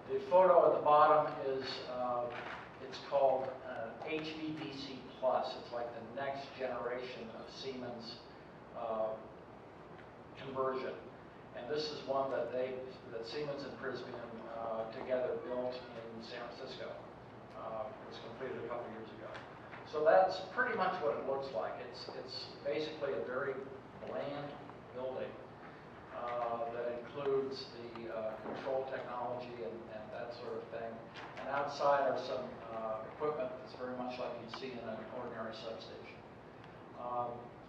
The photo at the bottom is, it's called HVDC Plus. It's like the next generation of Siemens conversion. And this is one that Siemens and Prysmian together built in San Francisco. It was completed a couple years ago. So that's pretty much what it looks like. It's basically a very bland building that includes the control technology and that sort of thing. And outside are some equipment that's very much like you'd see in an ordinary substation.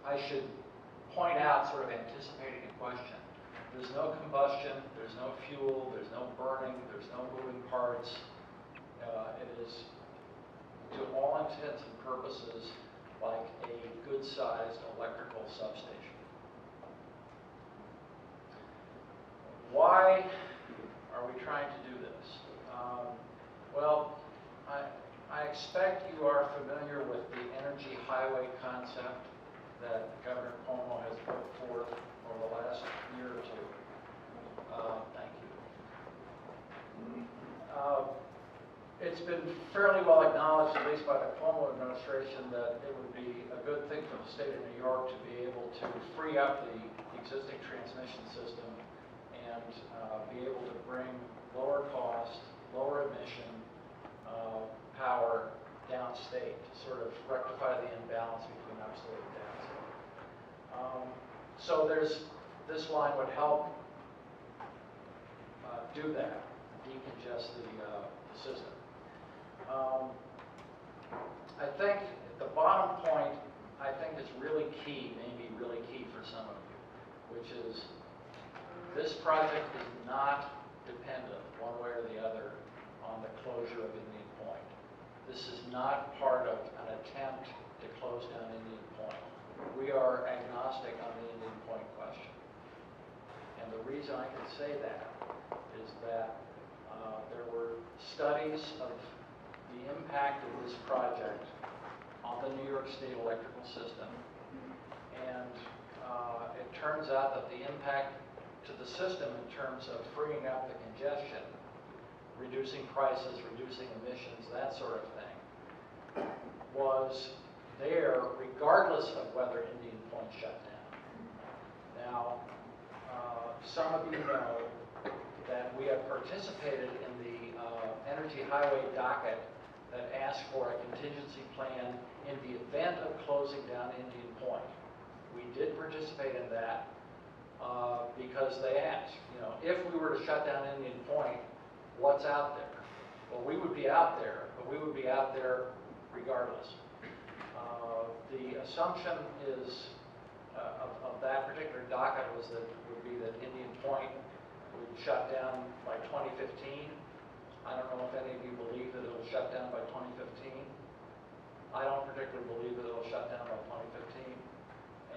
I should point out, sort of anticipating a question, there's no combustion, there's no fuel, there's no burning, there's no moving parts. It is, to all intents and purposes, like a good-sized electrical substation. Why are we trying to do this? Well, I expect you are familiar with the energy highway concept that Governor Cuomo has put forth over the last year or two. Thank you. It's been fairly well acknowledged, at least by the Cuomo administration, that it would be a good thing for the state of New York to be able to free up the existing transmission system and be able to bring lower cost, lower emission power downstate to sort of rectify the imbalance between upstate and downstate. So this line would help do that, decongest the system. I think the bottom point, I think is really key, maybe really key for some of you, which is this project is not dependent one way or the other on the closure of Indian Point. This is not part of an attempt to close down Indian Point. We are agnostic on the Indian Point question. And the reason I can say that is that there were studies of the impact of this project on the New York State electrical system. And it turns out that the impact to the system in terms of freeing up the congestion, reducing prices, reducing emissions, that sort of thing, was there regardless of whether Indian Point shut down. Now, some of you know that we have participated in the Energy Highway docket that asked for a contingency plan in the event of closing down Indian Point. We did participate in that because they asked, you know, if we were to shut down Indian Point, what's out there? Well, we would be out there, but we would be out there regardless. The assumption is of that particular docket was that it would be that Indian Point would shut down by 2015. I don't know if any of you believe that it'll shut down by 2015. I don't particularly believe that it'll shut down by 2015,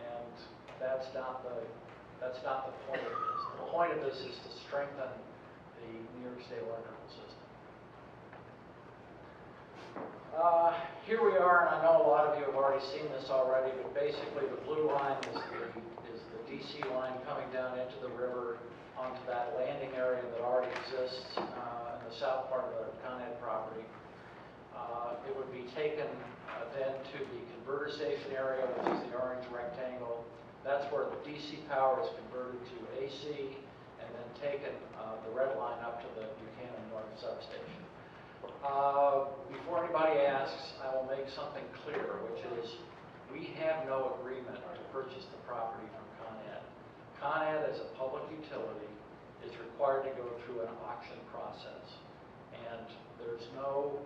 and that's not the point of this. The point of this is to strengthen the New York State electrical system. Here we are, and I know a lot of you have already seen this already, but basically the blue line is the DC line coming down into the river onto that landing area that already exists in the south part of the Con Ed property. It would be taken then to the converter station area, which is the orange rectangle. That's where the DC power is converted to AC, and then taken the red line up to the Buchanan North substation. Before anybody asks, I will make something clear, which is we have no agreement to purchase the property from Con Ed. Con Ed, as a public utility, is required to go through an auction process, and there's no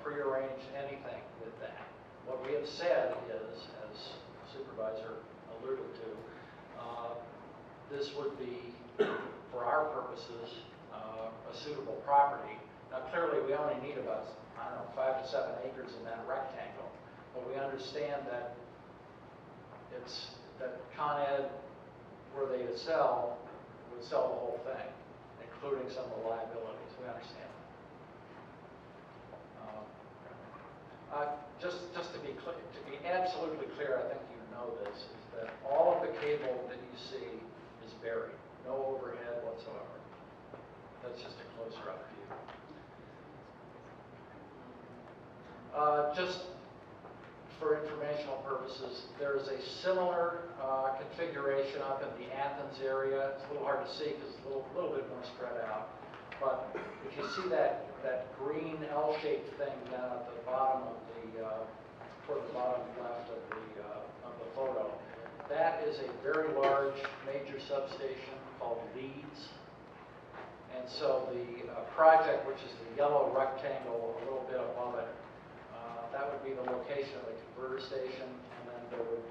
prearranged anything with that. What we have said is, as the supervisor alluded to, this would be, for our purposes, a suitable property. Now, clearly, we only need about, I don't know, 5 to 7 acres in that rectangle, but we understand that Con Ed, were they to sell, would sell the whole thing, including some of the liabilities. We understand that. Just to be clear, to be absolutely clear, I think you know this, is that all of the cable that you see is buried, no overhead whatsoever. That's just a closer up view. Just for informational purposes, there is a similar configuration up in the Athens area. It's a little hard to see because it's a little bit more spread out. But if you see that green L-shaped thing down at the bottom of toward the bottom left of the photo, that is a very large major substation called Leeds. And so the project, which is the yellow rectangle a little bit above it, that would be the location of the converter station, and then there would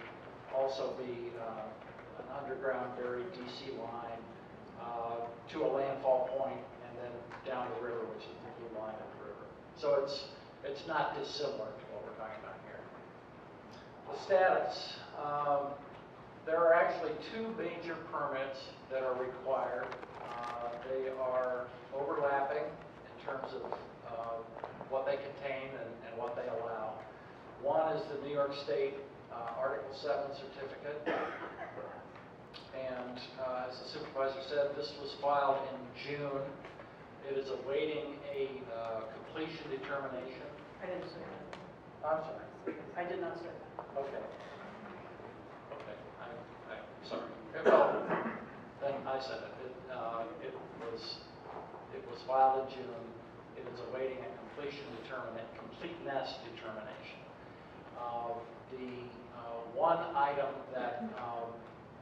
also be an underground buried DC line to a landfall point, and then down the river, which is the blue line of the river. So it's not dissimilar to what we're talking about here. The status. There are actually two major permits that are required. They are overlapping in terms of what they contain and what they allow. One is the New York State Article 7 certificate. And as the supervisor said, this was filed in June. It is awaiting a completion determination. I didn't say that. I'm sorry. I did not say that. Okay. Okay. I'm sorry. Well, then I said it. It was filed in June. It is awaiting a completeness determination. The one item that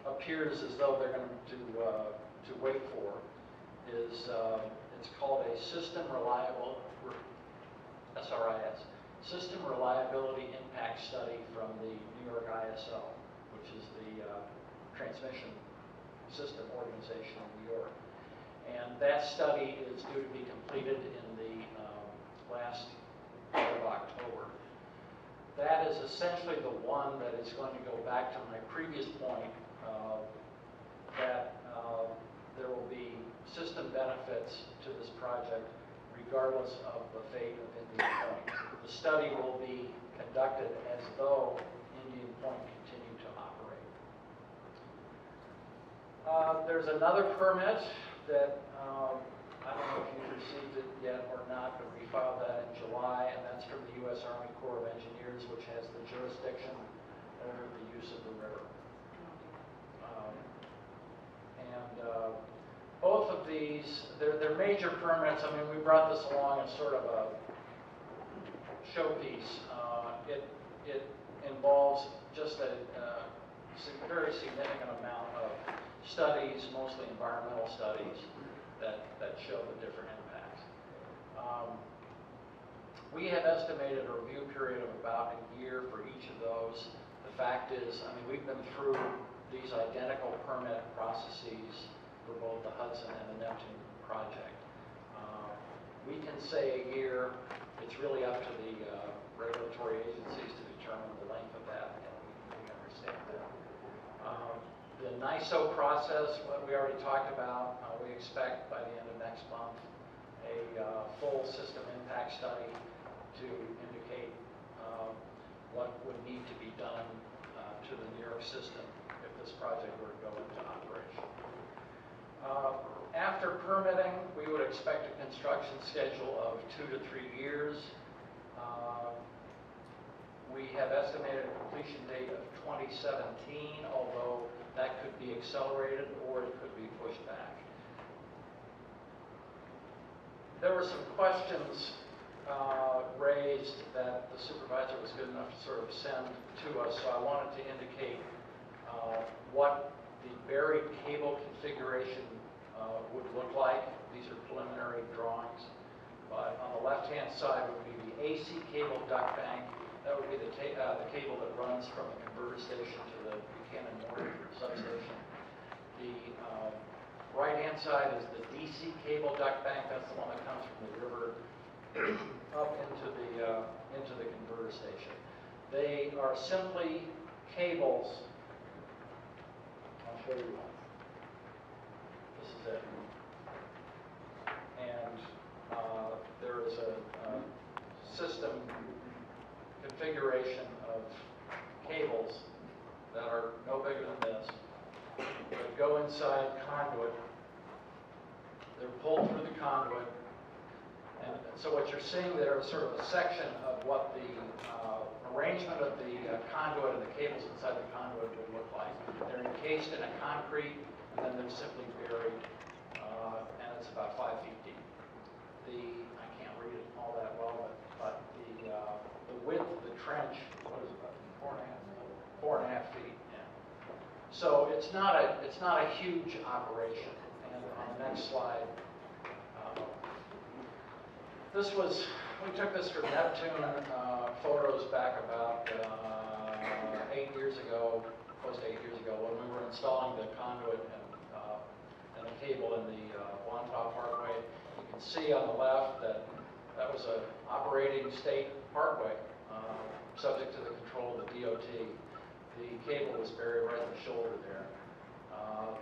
appears as though they're going to wait for is it's called a System Reliability Impact Study from the New York ISO, which is the Transmission System Organization in New York. And that study is due to be completed in the last part of October. That is essentially the one that is going to go back to my previous point that there will be system benefits to this project regardless of the fate of Indian Point. The study will be conducted as though Indian Point continued to operate. There's another permit that I don't know if you've received it yet or not, but we filed that in July, and that's from the U.S. Army Corps of Engineers, which has the jurisdiction over the use of the river. Both of these, they're major permits. I mean, we brought this along as sort of a showpiece. It involves just a very significant amount of studies, mostly environmental studies, that show the different impacts. We have estimated a review period of about a year for each of those. The fact is, I mean, we've been through these identical permit processes for both the Hudson and the Neptune project. We can say a year. It's really up to the regulatory agencies to determine the length of that, and we understand that. The NISO process, what we already talked about, we expect by the end of next month a full system impact study to indicate what would need to be done to the New York system if this project were to go into operation. After permitting, we would expect a construction schedule of 2 to 3 years. We have estimated a completion date of 2017, although that could be accelerated or it could be pushed back. There were some questions raised that the supervisor was good enough to sort of send to us, so I wanted to indicate what the buried cable configuration would look like. These are preliminary drawings, but on the left-hand side would be the AC cable duct bank. That would be the cable that runs from the converter station to the Buchanan Mortar substation. The right-hand side is the DC cable duct bank. That's the one that comes from the river up into the converter station. They are simply cables. I'll show you one. This is it. And there is a system configuration of cables that are no bigger than this that go inside conduit They're pulled through the conduit. And so what you're seeing there is sort of a section of what the arrangement of the conduit and the cables inside the conduit would look like. They're encased in a concrete, and then they're simply buried, and it's about 5 feet deep. I can't read it all that well, but the width of the trench, what is it, about 4.5 feet? Yeah. So it's not a huge operation. And on the next slide, we took this from Neptune photos back about 8 years ago, close to 8 years ago, when we were installing the conduit and the cable in the Wantagh Parkway. You can see on the left that was an operating state parkway, subject to the control of the DOT. The cable was buried right in the shoulder there.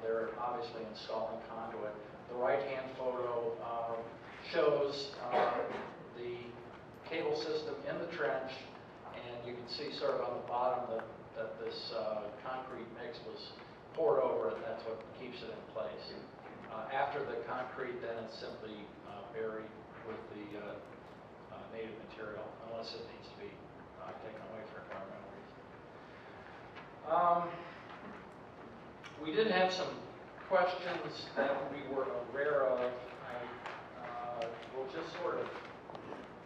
They're obviously installing conduit. The right-hand photo shows the cable system in the trench, and you can see sort of on the bottom that this concrete mix was poured over it. That's what keeps it in place. After the concrete, then it's simply buried with the native material, unless it needs to be taken away for environmental reasons. We did have some questions that we were aware of. We'll just sort of